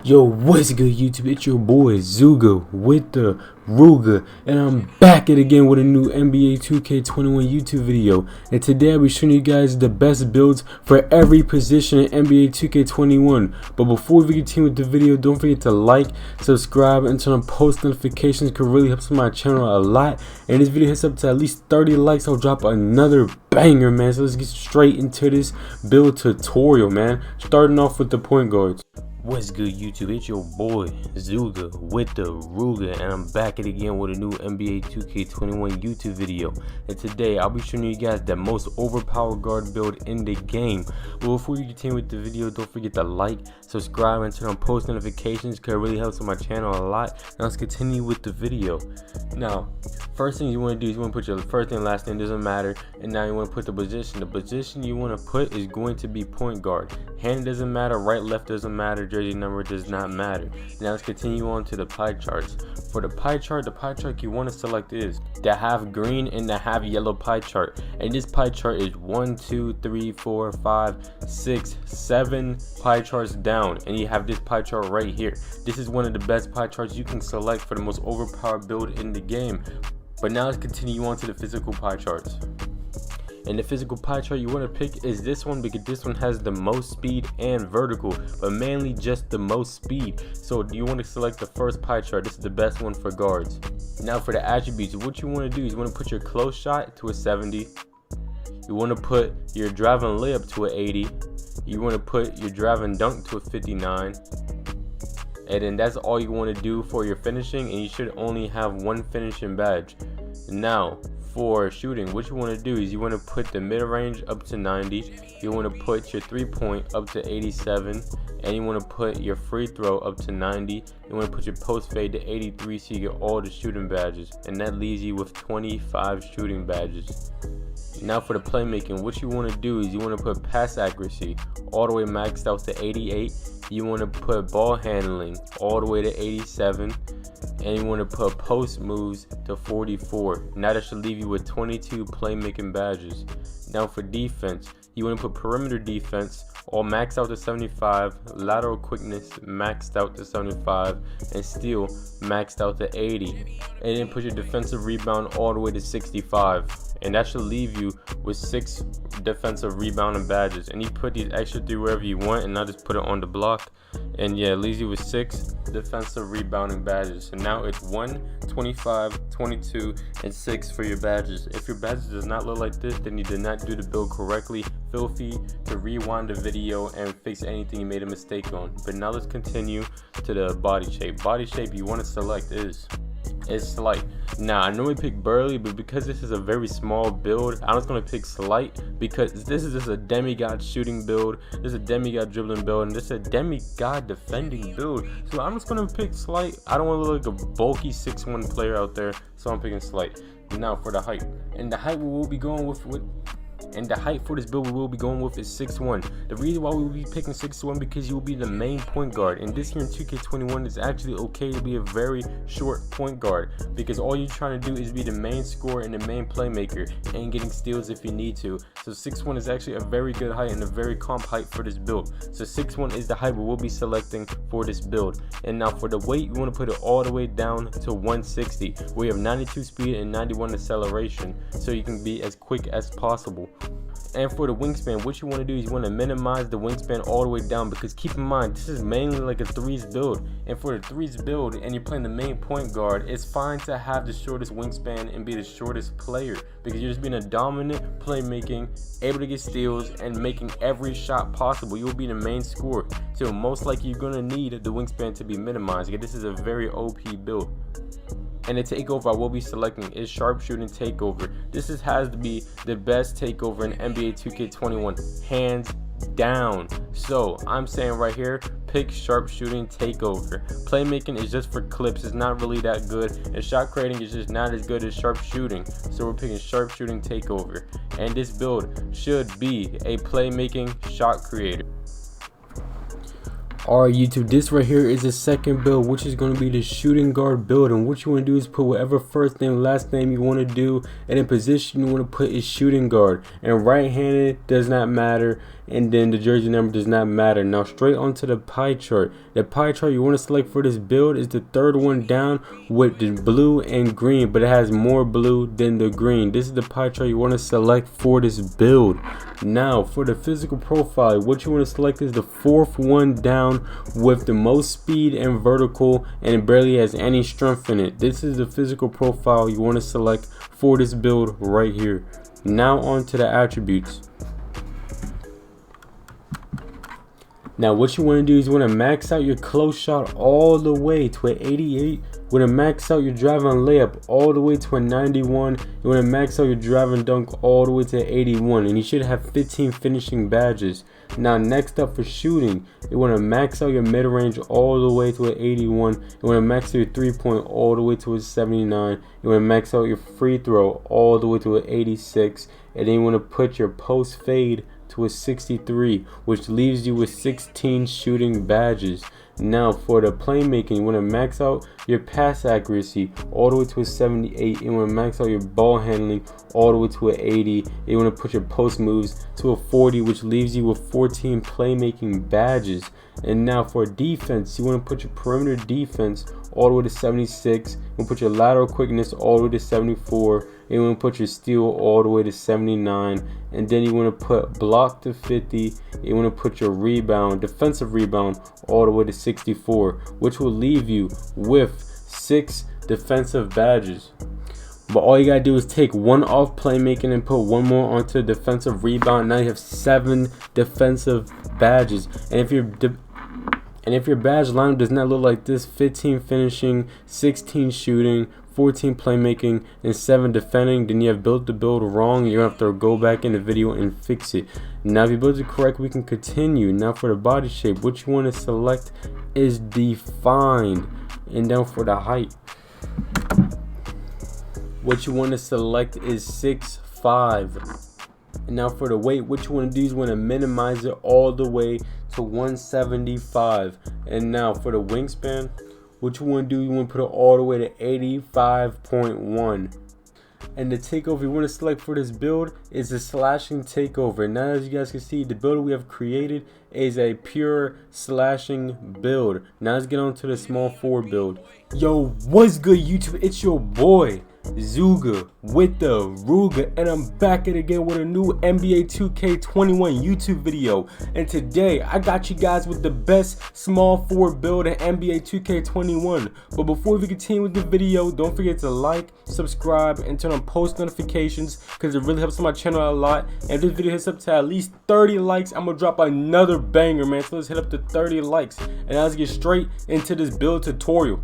Yo, what's good YouTube? It's your boy Zuga with the Ruga, and I'm back at again with a new NBA 2K21 YouTube video. And today I'll be showing you guys the best builds for every position in NBA 2K21. But before we continue with the video, don't forget to like, subscribe, and turn on post notifications. It really helps my channel a lot. And this video hits up to at least 30 likes, I'll drop another banger, man. So let's get straight into this build tutorial, man. Starting off with the point guards. What's good YouTube? It's your boy Zuga with the Ruga, and I'm back at again with a new NBA 2K21 YouTube video. And today I'll be showing you guys the most overpowered guard build in the game. But before you continue with the video, don't forget to like, subscribe, and turn on post notifications because it really helps with my channel a lot. Now let's continue with the video. Now, first thing you want to do is you want to put your first name, last name, doesn't matter. And now you want to put the position. The position you want to put is going to be point guard. Hand doesn't matter, right, left doesn't matter, jersey number does not matter. Now let's continue on to the pie charts. For the pie chart you want to select is the half green and the half yellow pie chart. And this pie chart is 1, 2, 3, 4, 5, 6, 7 pie charts down. And you have this pie chart right here. This is one of the best pie charts you can select for the most overpowered build in the game. But now let's continue on to the physical pie charts. And the physical pie chart you want to pick is this one because this one has the most speed and vertical, but mainly just the most speed. So you want to select the first pie chart. This is the best one for guards. Now for the attributes, what you want to do is you want to put your close shot to a 70. You want to put your drive and layup to an 80. You want to put your drive and dunk to a 59. And then that's all you want to do for your finishing, and you should only have one finishing badge. Now for shooting, what you want to do is you want to put the mid-range up to 90, you want to put your 3-point up to 87, and you want to put your free throw up to 90. You want to put your post fade to 83 so you get all the shooting badges, and that leaves you with 25 shooting badges. Now for the playmaking, what you want to do is you want to put pass accuracy all the way maxed out to 88. You want to put ball handling all the way to 87. And you want to put post moves to 44. Now that should leave you with 22 playmaking badges. Now for defense, you want to put perimeter defense all maxed out to 75, lateral quickness maxed out to 75, and steal maxed out to 80. And then put your defensive rebound all the way to 65. And that should leave you with 6 defensive rebounding badges. And you put these extra 3 wherever you want, and not just put it on the block. And yeah, it leaves you with 6 defensive rebounding badges. So now it's 1, 25, 22, and 6 for your badges. If your badges does not look like this, then you did not do the build correctly. Feel free to rewind the video and fix anything you made a mistake on. But now let's continue to the body shape. Body shape you want to select is slight. Now I normally pick burly, but because this is a very small build, I'm just gonna pick slight because this is just a demigod shooting build, this is a demigod dribbling build, and this is a demigod defending build. So I'm just gonna pick slight. I don't want to look like a bulky 6'1" player out there, so I'm picking slight. Now for the height, and the height we will be going with and the height for this build we will be going with is 6'1". The reason why we will be picking 6'1" because you will be the main point guard, and this here in 2K21 is actually okay to be a very short point guard because all you're trying to do is be the main scorer and the main playmaker and getting steals if you need to. So 6'1" is actually a very good height and a very comp height for this build. So 6'1" is the height we will be selecting for this build. And now for the weight, you want to put it all the way down to 160. We have 92 speed and 91 acceleration, so you can be as quick as possible. And for the wingspan, what you want to do is you want to minimize the wingspan all the way down because keep in mind this is mainly like a threes build, and for the threes build and you're playing the main point guard, it's fine to have the shortest wingspan and be the shortest player because you're just being a dominant playmaking, able to get steals, and making every shot possible. You'll be the main scorer, so most likely you're going to need the wingspan to be minimized because this is a very OP build. And the takeover I will be selecting is sharpshooting takeover. This has to be the best takeover in NBA 2K21, hands down. So I'm saying right here, pick sharpshooting takeover. Playmaking is just for clips, it's not really that good, and shot creating is just not as good as sharpshooting. So we're picking sharpshooting takeover, and this build should be a playmaking shot creator. Alright YouTube, this right here is the second build, which is going to be the shooting guard build. And what you want to do is put whatever first name, last name you want to do, and in position you want to put is shooting guard. And right handed does not matter, and then the jersey number does not matter. Now straight onto the pie chart. The pie chart you want to select for this build is the third one down with the blue and green, but it has more blue than the green. This is the pie chart you want to select for this build. Now for the physical profile, what you want to select is the fourth one down with the most speed and vertical, and it barely has any strength in it. This is the physical profile you want to select for this build right here. Now on to the attributes. Now what you want to do is you want to max out your close shot all the way to an 88. You want to max out your driving layup all the way to a 91. You want to max out your driving dunk all the way to 81, and you should have 15 finishing badges. Now next up for shooting, you want to max out your mid-range all the way to an 81. You want to max out your 3-point all the way to a 79. You want to max out your free throw all the way to an 86, and then you want to put your post fade to a 63, which leaves you with 16 shooting badges. Now for the playmaking, you want to max out your pass accuracy all the way to a 78. You want to max out your ball handling all the way to an 80. You want to put your post moves to a 40, which leaves you with 14 playmaking badges. And now for defense, you want to put your perimeter defense all the way to 76. You want to put your lateral quickness all the way to 74. You want to put your steal all the way to 79, and then you want to put block to 50. You want to put your rebound, defensive rebound, all the way to 64, which will leave you with 6 defensive badges. But all you gotta do is take one off playmaking and put one more onto defensive rebound. Now you have 7 defensive badges. And if your badge lineup does not look like this: 15 finishing, 16 shooting, 14 playmaking, and 7 defending, then you have built the build wrong. You're gonna have to go back in the video and fix it. Now if you build it correct, we can continue. Now for the body shape, what you want to select is defined. And then for the height, what you want to select is 6'5". And now for the weight, what you want to do is you want to minimize it all the way to 175. And now for the wingspan, what you want to do, you want to put it all the way to 85.1. And the takeover you want to select for this build is a slashing takeover. Now as you guys can see, the build we have created is a pure slashing build. Now let's get on to the small forward build. Yo, what's good YouTube? It's your boy Zuga with the Ruga, and I'm back at it again with a new NBA 2K21 YouTube video. And today I got you guys with the best small forward build in NBA 2K21. But before we continue with the video, don't forget to like, subscribe, and turn on post notifications, because it really helps my channel a lot. And if this video hits up to at least 30 likes, I'm gonna drop another banger, man. So let's hit up to 30 likes, and now let's get straight into this build tutorial.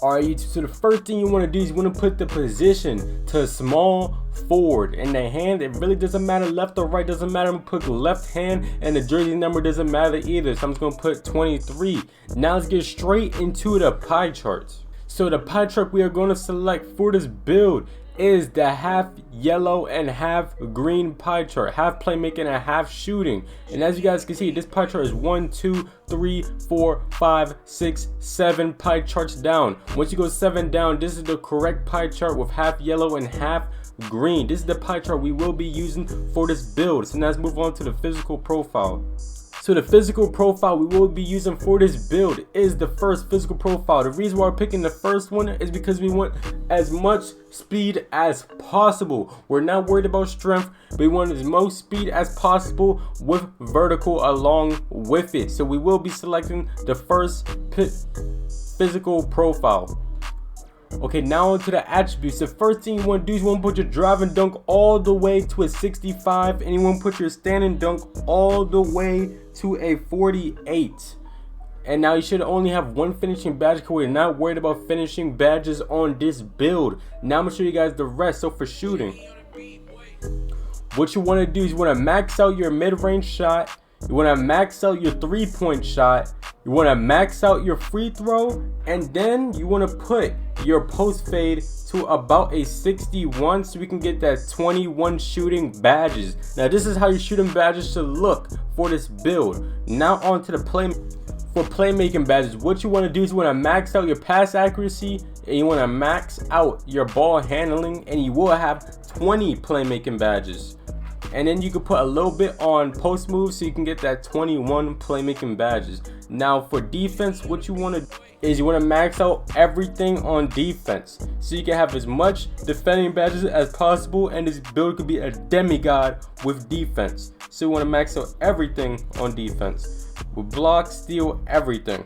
Alright YouTube, so the first thing you want to do is you want to put the position to small forward, and the hand, it really doesn't matter, left or right doesn't matter. I'm gonna put left hand, and the jersey number doesn't matter either, so I'm just gonna put 23. Now let's get straight into the pie charts. So the pie chart we are going to select for this build is the half yellow and half green pie chart, half playmaking and half shooting. And as you guys can see, this pie chart is 1, 2, 3, 4, 5, 6, 7 pie charts down. Once you go 7 down, this is the correct pie chart with half yellow and half green. This is the pie chart we will be using for this build. So now let's move on to the physical profile. So the physical profile we will be using for this build is the first physical profile. The reason why we're picking the first one is because we want as much speed as possible. We're not worried about strength, but we want as much speed as possible with vertical along with it. So we will be selecting the first physical profile. Okay, now onto the attributes. The first thing you want to do is you want to put your driving dunk all the way to a 65, and you want to put your standing dunk all the way to a 48. And now you should only have 1 finishing badge because we're not worried about finishing badges on this build. Now I'm going to show you guys the rest. So for shooting, what you want to do is you want to max out your mid-range shot. You want to max out your 3-point shot. You want to max out your free throw, and then you want to put your post fade to about a 61 so we can get that 21 shooting badges. Now this is how your shooting badges should look for this build. Now on to the playmaking badges. What you want to do is you want to max out your pass accuracy, and you want to max out your ball handling, and you will have 20 playmaking badges. and then you can put a little bit on post moves so you can get that 21 playmaking badges. Now for defense, what you want to do is you want to max out everything on defense so you can have as much defending badges as possible, and this build could be a demigod with defense. So you want to max out everything on defense with block, steal, everything.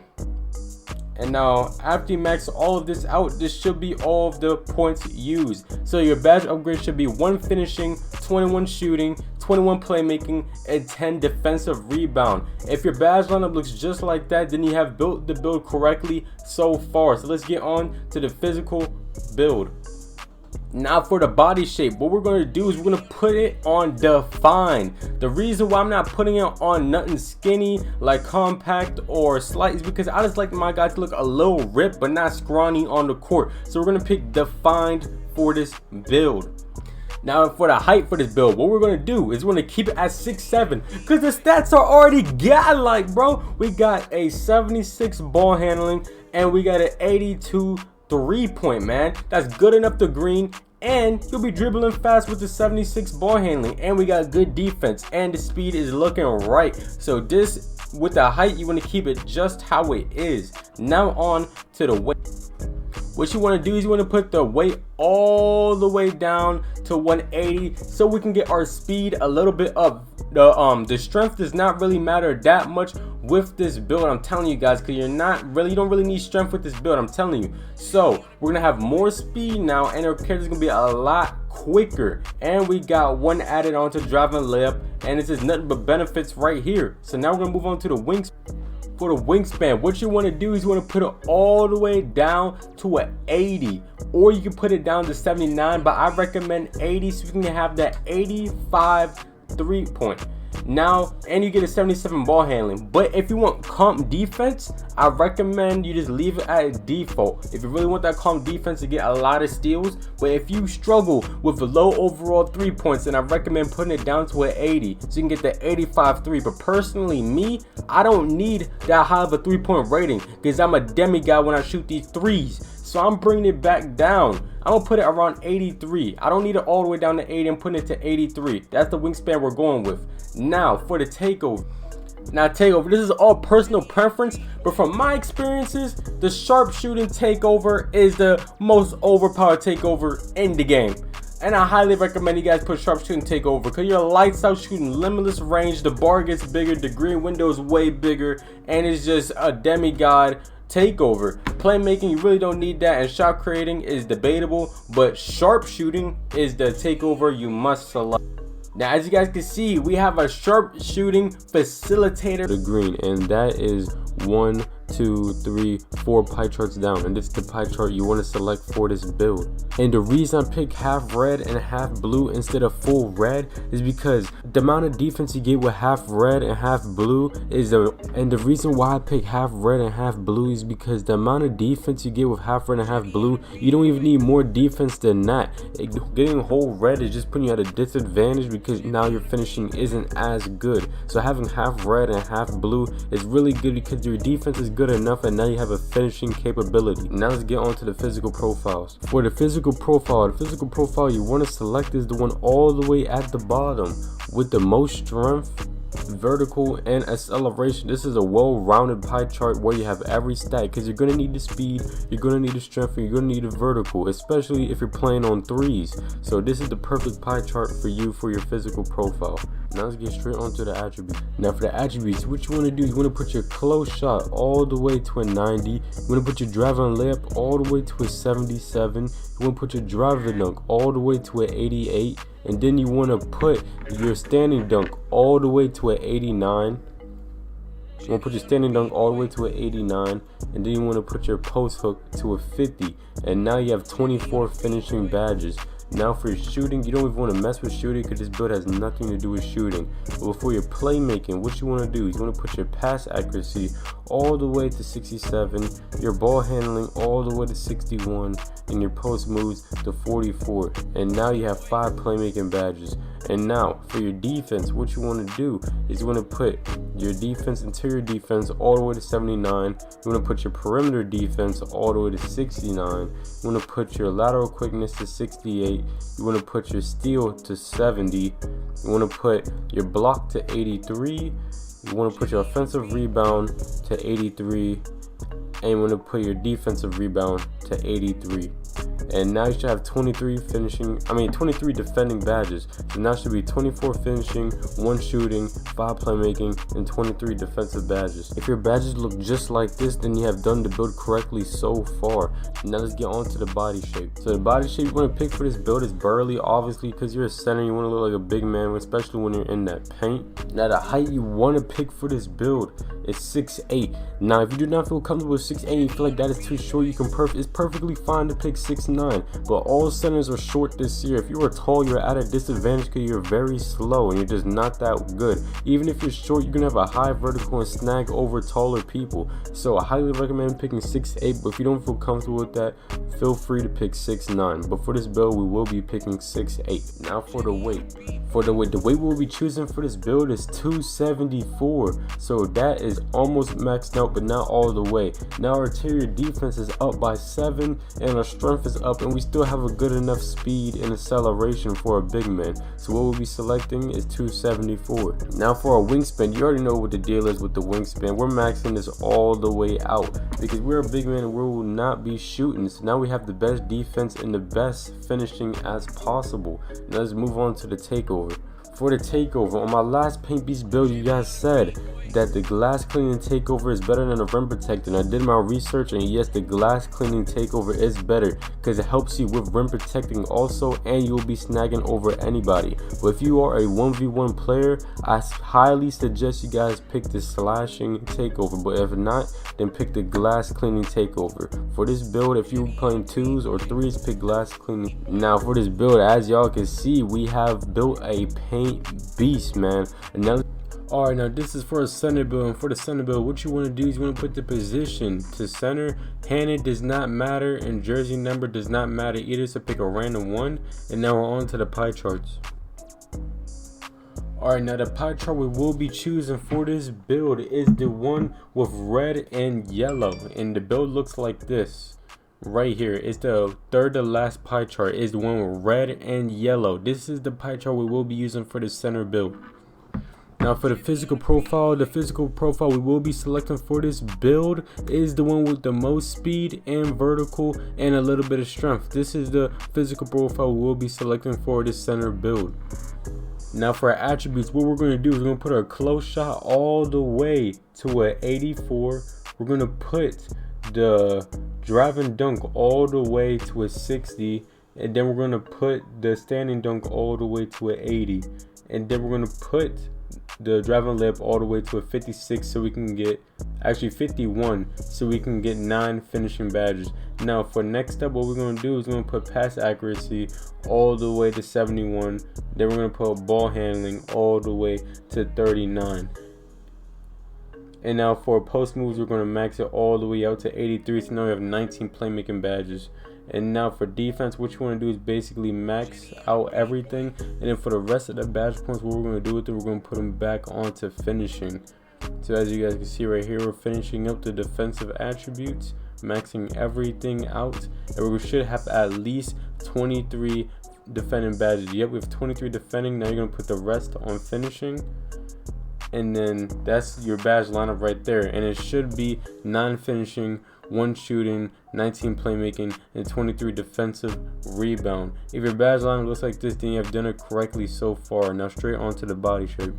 And now after you max all of this out, this should be all of the points used. So your badge upgrade should be 1 finishing, 21 shooting, 21 playmaking, and 10 defensive rebound. If your badge lineup looks just like that, then you have built the build correctly so far. So let's get on to the physical build. Now for the body shape, what we're going to do is we're going to put it on define. The reason why I'm not putting it on nothing skinny like compact or slight is because I just like my guy to look a little ripped but not scrawny on the court. So we're going to pick defined for this build. Now for the height for this build, what we're going to do is we're going to keep it at 6'7", because the stats are already godlike, bro. We got a 76 ball handling and we got an 82 3-point, man. That's good enough to green, and you'll be dribbling fast with the 76 ball handling, and we got good defense, and the speed is looking right. So this, with the height, you want to keep it just how it is. Now on to the weight. What you want to do is you want to put the weight all the way down to 180 so we can get our speed a little bit up. The strength does not really matter that much with this build, I'm telling you guys, because you don't really need strength with this build, I'm telling you. So we're gonna have more speed now, and our character's gonna be a lot quicker, and we got 1 added on to driving layup, and this is nothing but benefits right here. So now we're gonna move on to the wings. For the wingspan, what you want to do is you want to put it all the way down to an 80, or you can put it down to 79, but I recommend 80 so you can have that 85 3-point. Now, and you get a 77 ball handling. But if you want comp defense, I recommend you just leave it at default. If you really want that comp defense to get a lot of steals, but if you struggle with a low overall 3 points, then I recommend putting it down to an 80 so you can get the 85 3. But personally, me, I don't need that high of a 3-point rating because I'm a demigod when I shoot these threes. So I'm bringing it back down. I'm gonna put it around 83. I don't need it all the way down to 80. I'm putting it to 83. That's the wingspan we're going with. Now for the takeover. Now takeover, this is all personal preference, but from my experiences, the sharpshooting takeover is the most overpowered takeover in the game. And I highly recommend you guys put sharpshooting takeover because you're lights out shooting limitless range. The bar gets bigger, the green window is way bigger, and it's just a demigod takeover. Playmaking, you really don't need that, and shot creating is debatable, but sharpshooting is the takeover you must select. Now as you guys can see, we have a sharpshooting facilitator, the green, and that is 1, 2, 3, 4 pie charts down, and this is the pie chart you want to select for this build. And the reason I pick half red and half blue instead of full red is because the amount of defense you get with half red and half blue is and the reason why I pick half red and half blue is because the amount of defense you get with half red and half blue, you don't even need more defense than that. Getting whole red is just putting you at a disadvantage because now your finishing isn't as good. So having half red and half blue is really good because your defense is good enough, and now you have a finishing capability. Now let's get on to the physical profiles. For the physical profile you want to select is the one all the way at the bottom with the most strength, vertical, and acceleration. This is a well-rounded pie chart where you have every stat because you're going to need the speed, you're going to need the strength, and you're going to need a vertical, especially if you're playing on threes. So this is the perfect pie chart for you for your physical profile. Now let's get straight onto the attributes. Now for the attributes, what you want to do is you want to put your close shot all the way to a 90. You want to put your driving layup all the way to a 77. You want to put your driving dunk all the way to an 88. And then you want to put your standing dunk all the way to an 89. You want to put your standing dunk all the way to an 89. And then you want to put your post hook to a 50. And now you have 24 finishing badges. Now for your shooting, you don't even want to mess with shooting because this build has nothing to do with shooting. But for your playmaking, what you want to do is you want to put your pass accuracy all the way to 67, your ball handling all the way to 61, and your post moves to 44. And now you have 5 playmaking badges. And now for your defense, what you want to do is you want to put your defense, interior defense, all the way to 79. You want to put your perimeter defense all the way to 69. You want to put your lateral quickness to 68. You want to put your steal to 70. You want to put your block to 83. You want to put your offensive rebound to 83. And you want to put your defensive rebound to 83. And now you should have 23 defending badges. So now it should be 24 finishing, 1 shooting, 5 playmaking, and 23 defensive badges. If your badges look just like this, then you have done the build correctly so far. Now let's get on to the body shape. So the body shape you want to pick for this build is burly, obviously, because you're a center. You want to look like a big man, especially when you're in that paint. Now the height you want to pick for this build is 6'8". Now if you do not feel comfortable with 6'8", you feel like that is too short, you can it's perfectly fine to pick 6'9". But all centers are short this year. If you are tall, you're at a disadvantage because you're very slow and you're just not that good. Even if you're short, you're gonna have a high vertical and snag over taller people. So I highly recommend picking 6'8", but if you don't feel comfortable with that, feel free to pick 6'9". But for this build, we will be picking 6'8". Now for the weight. The weight we'll be choosing for this build is 274. So that is almost maxed out, but not all the way. Now our interior defense is up by 7 and our strength is up, and we still have a good enough speed and acceleration for a big man. So what we'll be selecting is 274. Now for our wingspan, you already know what the deal is with the wingspan. We're maxing this all the way out because we're a big man and we will not be shooting. So now we have the best defense and the best finishing as possible. Now let's move on to the takeover. For the takeover, on my last paint beast build, you guys said that the glass cleaning takeover is better than a rim protector. And I did my research, and yes, the glass cleaning takeover is better because it helps you with rim protecting also, and you'll be snagging over anybody. But if you are a 1v1 player, I highly suggest you guys pick the slashing takeover. But if not, then pick the glass cleaning takeover. For this build, if you're playing 2s or 3s, pick glass cleaning. Now for this build, as y'all can see, we have built a paint beast, man. And now alright, now this is for a center build, and for the center build, what you want to do is you want to put the position to center. Handed does not matter, and jersey number does not matter either, so pick a random one. And now we're on to the pie charts. Alright, now the pie chart we will be choosing for this build is the one with red and yellow, and the build looks like this. Right here, it's the third to last pie chart, is the one with red and yellow. This is the pie chart we will be using for the center build. Now for the physical profile we will be selecting for this build is the one with the most speed and vertical and a little bit of strength. This is the physical profile we will be selecting for this center build. Now for our attributes, what we're going to do is we're going to put our close shot all the way to an 84. We're going to put the drive and dunk all the way to a 60, and then we're going to put the standing dunk all the way to an 80, and then we're going to put the drive and layup all the way to a 56, so we can get 51, so we can get 9 finishing badges. Now for next up, what we're going to do is we're going to put pass accuracy all the way to 71, then we're going to put ball handling all the way to 39. And now for post moves, we're going to max it all the way out to 83. So now we have 19 playmaking badges. And now for defense, what you want to do is basically max out everything. And then for the rest of the badge points, what we're going to do with it, we're going to put them back onto finishing. So as you guys can see right here, we're finishing up the defensive attributes, maxing everything out. And we should have at least 23 defending badges. Yep, we have 23 defending. Now you're going to put the rest on finishing. And then that's your badge lineup right there, and it should be 9 finishing, 1 shooting, 19 playmaking, and 23 defensive rebound. If your badge lineup looks like this, then you have done it correctly so far. Now straight on to the body shape.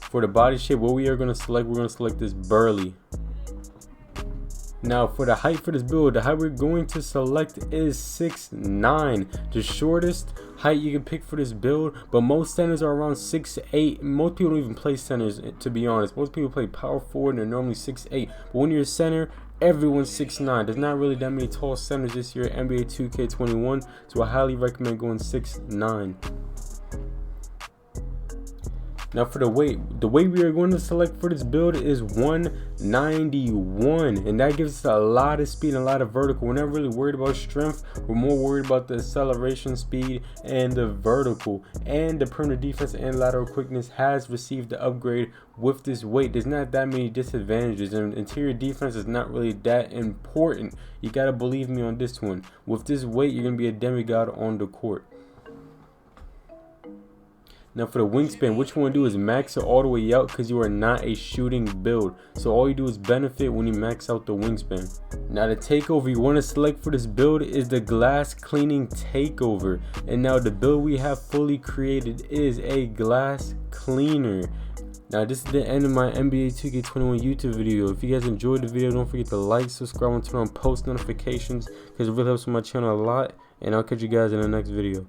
For the body shape, what we are going to select, we're going to select this burly. Now for the height for this build, the height we're going to select is 6'9", the shortest height you can pick for this build. But most centers are around 6'8". Most people don't even play centers, to be honest. Most people play power forward and they're normally 6'8". But when you're a center, everyone's 6'9". There's not really that many tall centers this year at NBA 2K21, so I highly recommend going 6'9". Now for the weight we are going to select for this build is 191, and that gives us a lot of speed and a lot of vertical. We're not really worried about strength, we're more worried about the acceleration speed and the vertical. And the perimeter defense and lateral quickness has received the upgrade with this weight. There's not that many disadvantages, and interior defense is not really that important. You gotta believe me on this one. With this weight, you're gonna be a demigod on the court. Now for the wingspan, what you want to do is max it all the way out, because you are not a shooting build. So all you do is benefit when you max out the wingspan. Now the takeover you want to select for this build is the glass cleaning takeover. And now the build we have fully created is a glass cleaner. Now this is the end of my NBA 2K21 YouTube video. If you guys enjoyed the video, don't forget to like, subscribe, and turn on post notifications, because it really helps my channel a lot. And I'll catch you guys in the next video.